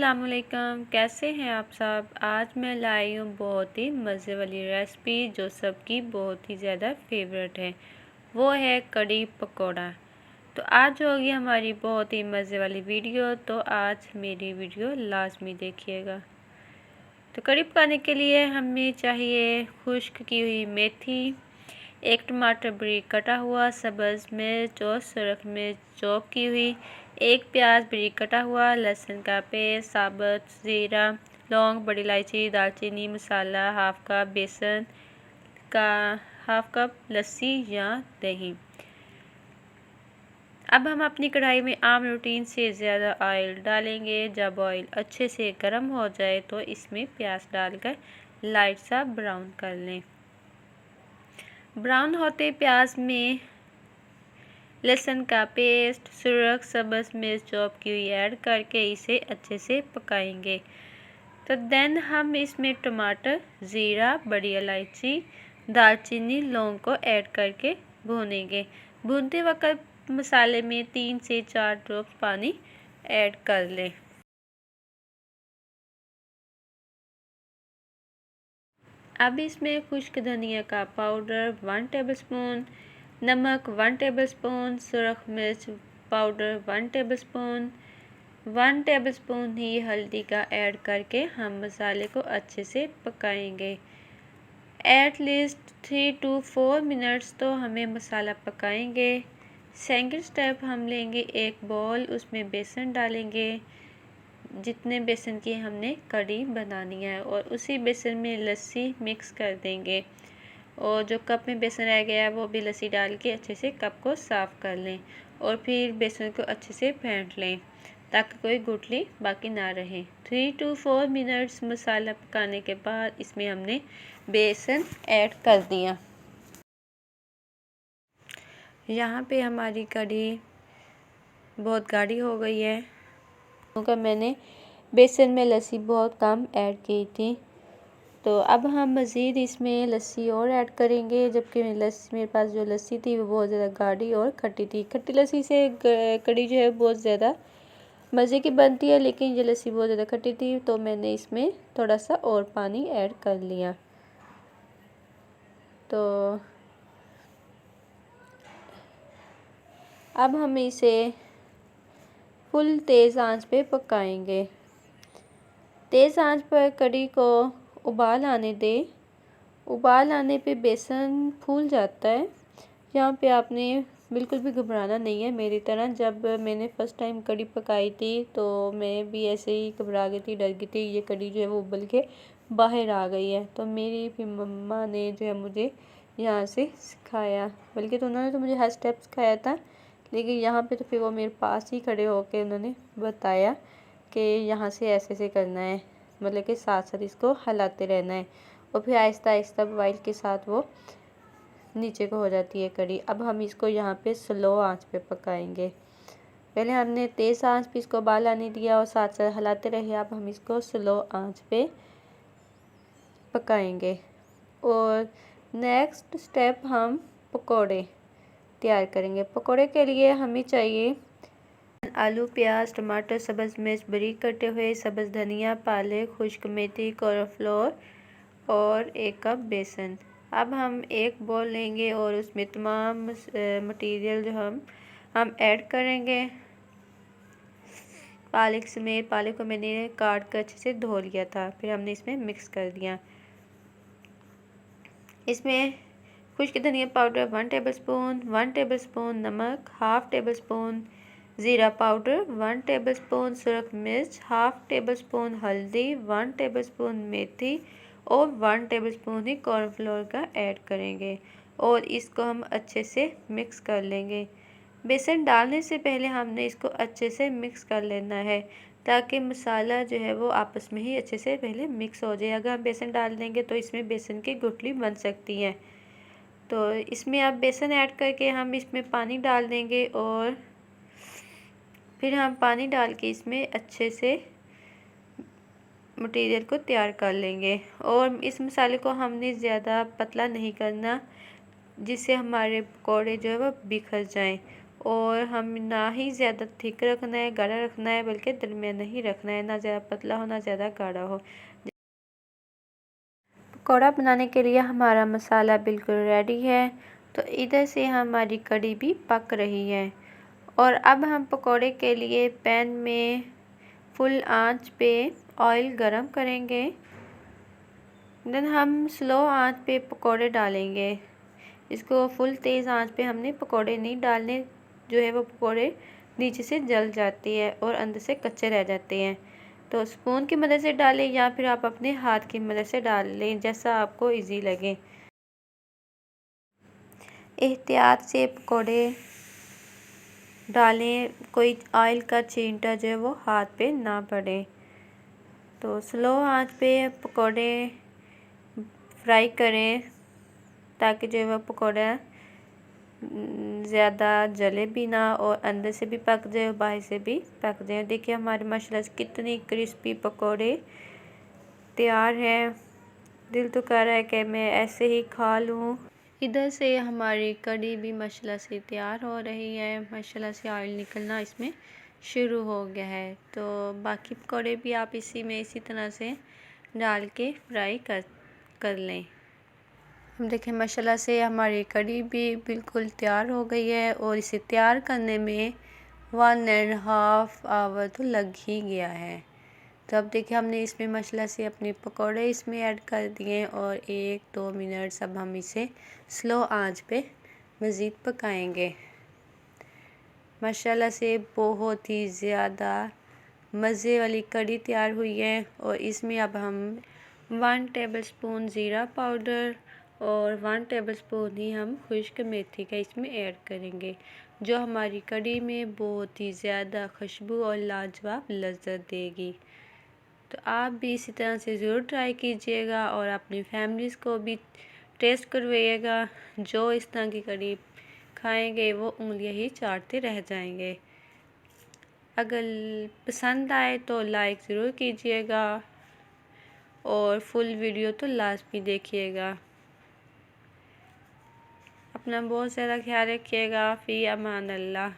अस्सलामुअलैकुम, कैसे हैं आप सब। आज मैं लाई हूँ बहुत ही मज़े वाली रेसिपी जो सबकी बहुत ही ज़्यादा फेवरेट है। वो है कड़ी पकौड़ा। तो आज होगी हमारी बहुत ही मज़े वाली वीडियो। तो आज मेरी वीडियो लाजमी देखिएगा। तो कड़ी पकाने के लिए हमें चाहिए खुश्क की हुई मेथी, एक टमाटर बारीक कटा हुआ, सब्ज़ मिर्च और सुरख मिर्च चॉप की हुई, एक प्याज बारीक कटा हुआ, लहसुन का पेस्ट, साबुत ज़ीरा, लौंग, बड़ी इलायची, दालचीनी मसाला, हाफ कप बेसन का, हाफ कप लस्सी या दही। अब हम अपनी कढ़ाई में आम रूटीन से ज़्यादा ऑयल डालेंगे। जब ऑयल अच्छे से गर्म हो जाए तो इसमें प्याज डालकर लाइट सा ब्राउन कर लें। ब्राउन होते प्याज में लहसुन का पेस्ट, सुरख, सब्ज़ मिर्च चॉप की हुई ऐड करके इसे अच्छे से पकाएंगे। तो देन हम इसमें टमाटर, ज़ीरा, बड़ी इलायची, दालचीनी, लौंग को ऐड करके भूनेंगे। भूनते वक्त मसाले में 3 से 4 ड्रॉप पानी ऐड कर लें। अब इसमें खुश्क धनिया का पाउडर 1 टेबलस्पून, नमक 1 टेबलस्पून, सुरख मिर्च पाउडर 1 टेबलस्पून, 1 टेबलस्पून ही हल्दी का ऐड करके हम मसाले को अच्छे से पकाएंगे। एटलीस्ट 3 to 4 मिनट्स तो हमें मसाला पकाएंगे। सेकंड स्टेप हम लेंगे एक बॉल, उसमें बेसन डालेंगे जितने बेसन की हमने कड़ी बनानी है, और उसी बेसन में लस्सी मिक्स कर देंगे। और जो कप में बेसन रह गया है वो भी लस्सी डाल के अच्छे से कप को साफ़ कर लें और फिर बेसन को अच्छे से फेंट लें ताकि कोई गुठली बाकी ना रहे। 3 to 4 मिनट्स मसाला पकाने के बाद इसमें हमने बेसन ऐड कर दिया। यहाँ पे हमारी कड़ी बहुत गाढ़ी हो गई है क्योंकि मैंने बेसन में लस्सी बहुत कम ऐड की थी। तो अब हम मज़ीद इसमें लस्सी और ऐड करेंगे, जबकि मेरे पास जो लस्सी थी वो बहुत ज़्यादा गाढ़ी और खट्टी थी। खट्टी लस्सी से कड़ी जो है बहुत ज़्यादा मज़े की बनती है, लेकिन ये लस्सी बहुत ज़्यादा खट्टी थी तो मैंने इसमें थोड़ा सा और पानी ऐड कर लिया। तो अब हम इसे फुल तेज़ आंच पे पकाएंगे। तेज़ आंच पर कड़ी को उबाल आने दें। उबाल आने पे बेसन फूल जाता है। यहाँ पे आपने बिल्कुल भी घबराना नहीं है मेरी तरह। जब मैंने फ़र्स्ट टाइम कड़ी पकाई थी तो मैं भी ऐसे ही घबरा गई थी, डर गई थी ये कड़ी जो है वो उबल के बाहर आ गई है। तो मेरी भी मम्मा ने जो है मुझे यहाँ से सिखाया, बल्कि तो उन्होंने तो मुझे हर स्टेप सिखाया था, लेकिन यहाँ पे तो फिर वो मेरे पास ही खड़े होकर उन्होंने बताया कि यहाँ से ऐसे ऐसे करना है, मतलब कि साथ साथ इसको हिलाते रहना है और फिर आहिस्ता आहिस्ता बॉयल के साथ वो नीचे को हो जाती है कड़ी। अब हम इसको यहाँ पे स्लो आंच पे पकाएंगे। पहले हमने तेज़ आंच पे इसको उबाल आने दिया और साथ साथ हिलाते रहे। अब हम इसको स्लो आंच पे पकाएंगे। और नेक्स्ट स्टेप हम पकोड़े तैयार करेंगे। पकोड़े के लिए हमें चाहिए आलू, प्याज, टमाटर, सब्ज़ मिर्च बारीक कटे हुए, सब्ज़ धनिया, पालक, खुश्क मेथी, कॉर्नफ्लोर और 1 कप बेसन। अब हम एक बॉल लेंगे और उसमें तमाम मटेरियल जो हम ऐड करेंगे। पालक समेत, पालक को मैंने काट कर अच्छे से धो लिया था, फिर हमने इसमें मिक्स कर दिया। इसमें खुश्क धनिया पाउडर 1 टेबलस्पून, 1 टेबलस्पून नमक, हाफ टेबलस्पून ज़ीरा पाउडर, 1 टेबलस्पून सुरख मिर्च, हाफ टेबलस्पून हल्दी, 1 टेबलस्पून मेथी और 1 टेबलस्पून ही कॉर्नफ्लोर का ऐड करेंगे और इसको हम अच्छे से मिक्स कर लेंगे। बेसन डालने से पहले हमने इसको अच्छे से मिक्स कर लेना है ताकि मसाला जो है वो आपस में ही अच्छे से पहले मिक्स हो जाए। अगर हम बेसन डाल देंगे तो इसमें बेसन की गुठली बन सकती है। तो इसमें अब बेसन ऐड करके हम इसमें पानी डाल देंगे और फिर हम पानी डाल के इसमें अच्छे से मटेरियल को तैयार कर लेंगे। और इस मसाले को हमने ज़्यादा पतला नहीं करना जिससे हमारे पकौड़े जो है वो बिखर जाएं, और हम ना ही ज़्यादा थिक रखना है, गाढ़ा रखना है, बल्कि दरमियाना ही रखना है, ना ज़्यादा पतला हो ना ज़्यादा गाढ़ा हो। पकौड़ा बनाने के लिए हमारा मसाला बिल्कुल रेडी है। तो इधर से हमारी कढ़ी भी पक रही है और अब हम पकौड़े के लिए पैन में फुल आंच पे ऑयल गरम करेंगे। देन हम स्लो आंच पे पकौड़े डालेंगे। इसको फुल तेज़ आंच पे हमने पकौड़े नहीं डालने, जो है वो पकौड़े नीचे से जल जाती है और अंदर से कच्चे रह जाते हैं। तो स्पून की मदद से डालें या फिर आप अपने हाथ की मदद से डाल लें, जैसा आपको इजी लगे। एहतियात से पकौड़े डालें, कोई ऑयल का छींटा जो है वो हाथ पे ना पड़े। तो स्लो आंच पे पकौड़े फ्राई करें ताकि जो है वो पकौड़ा ज़्यादा जले भी ना और अंदर से भी पक जाए और बाहर से भी पक जाए। देखिए हमारे माशाल्लाह से कितनी क्रिस्पी पकौड़े तैयार हैं। दिल तो कर रहा है कि मैं ऐसे ही खा लूँ। इधर से हमारी कढ़ी भी माशाल्लाह से तैयार हो रही है। माशाल्लाह से ऑयल निकलना इसमें शुरू हो गया है। तो बाकी पकौड़े भी आप इसी में इसी तरह से डाल के फ्राई कर लें। हम देखें माशाल्लाह से हमारी कढ़ी भी बिल्कुल तैयार हो गई है और इसे तैयार करने में 1.5 आवर तो लग ही गया है। तो अब देखिए हमने इसमें माशाल्लाह से अपने पकौड़े इसमें ऐड कर दिए और 1-2 मिनट अब हम इसे स्लो आंच पे मज़ीद पकाएंगे। माशाल्लाह से बहुत ही ज़्यादा मज़े वाली कढ़ी तैयार हुई है और इसमें अब हम 1 टेबलस्पून ज़ीरा पाउडर और 1 टेबलस्पून ही हम खुश्क मेथी का इसमें ऐड करेंगे, जो हमारी कढ़ी में बहुत ही ज़्यादा खुशबू और लाजवाब लज़्ज़त देगी। तो आप भी इसी तरह से ज़रूर ट्राई कीजिएगा और अपनी फैमिलीज़ को भी टेस्ट करवाइएगा। जो इस तरह की कढ़ी खाएंगे वो उंगलियां ही चाटते रह जाएंगे। अगर पसंद आए तो लाइक ज़रूर कीजिएगा और फुल वीडियो तो लाजमी देखिएगा। अपना बहुत ज़्यादा ख्याल रखिएगा। फ़ी अमान अल्लाह।